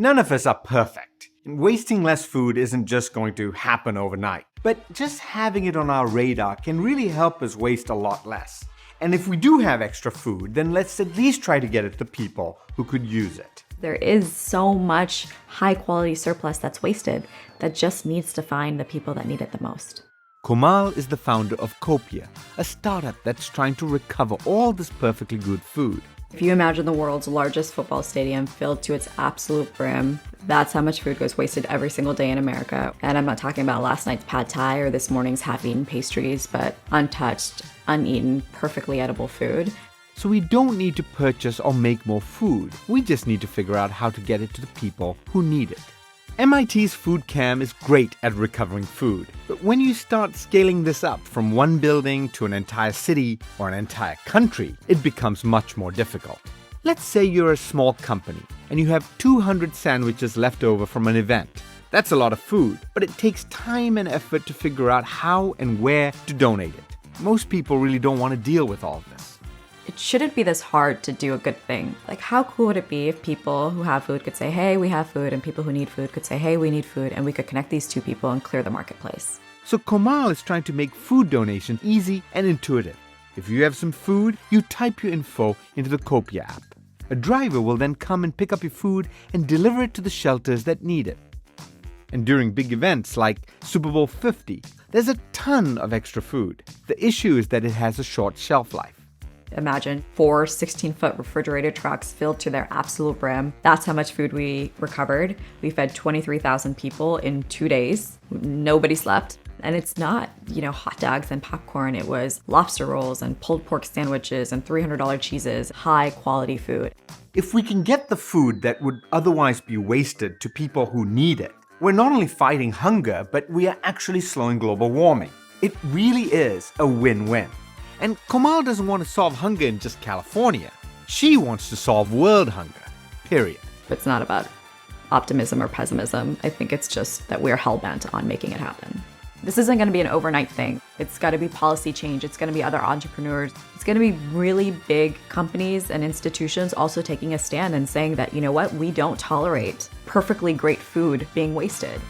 None of us are perfect, and wasting less food isn't just going to happen overnight. But just having it on our radar can really help us waste a lot less. And if we do have extra food, then let's at least try to get it to people who could use it. There is so much high-quality surplus that's wasted that just needs to find the people that need it the most. Komal is the founder of Copia, a startup that's trying to recover all this perfectly good food. If you imagine the world's largest football stadium filled to its absolute brim, that's how much food goes wasted every single day in America. And I'm not talking about last night's pad thai or this morning's half-eaten pastries, but untouched, uneaten, perfectly edible food. So we don't need to purchase or make more food. We just need to figure out how to get it to the people who need it. MIT's Food Cam is great at recovering food, but when you start scaling this up from one building to an entire city or an entire country, it becomes much more difficult. Let's say you're a small company and you have 200 sandwiches left over from an event. That's a lot of food, but it takes time and effort to figure out how and where to donate it. Most people really don't want to deal with all of this. It shouldn't be this hard to do a good thing. Like, how cool would it be if people who have food could say, hey, we have food, and people who need food could say, hey, we need food, and we could connect these two people and clear the marketplace. So Komal is trying to make food donation easy and intuitive. If you have some food, you type your info into the Copia app. A driver will then come and pick up your food and deliver it to the shelters that need it. And during big events like Super Bowl 50, there's a ton of extra food. The issue is that it has a short shelf life. Imagine 4 16-foot refrigerated trucks filled to their absolute brim. That's how much food we recovered. We fed 23,000 people in 2 days. Nobody slept. And it's not, hot dogs and popcorn. It was lobster rolls and pulled pork sandwiches and $300 cheeses, high quality food. If we can get the food that would otherwise be wasted to people who need it, we're not only fighting hunger, but we are actually slowing global warming. It really is a win-win. And Komal doesn't want to solve hunger in just California. She wants to solve world hunger, period. It's not about optimism or pessimism. I think it's just that we're hell-bent on making it happen. This isn't going to be an overnight thing. It's got to be policy change. It's going to be other entrepreneurs. It's going to be really big companies and institutions also taking a stand and saying that, you know what, we don't tolerate perfectly great food being wasted.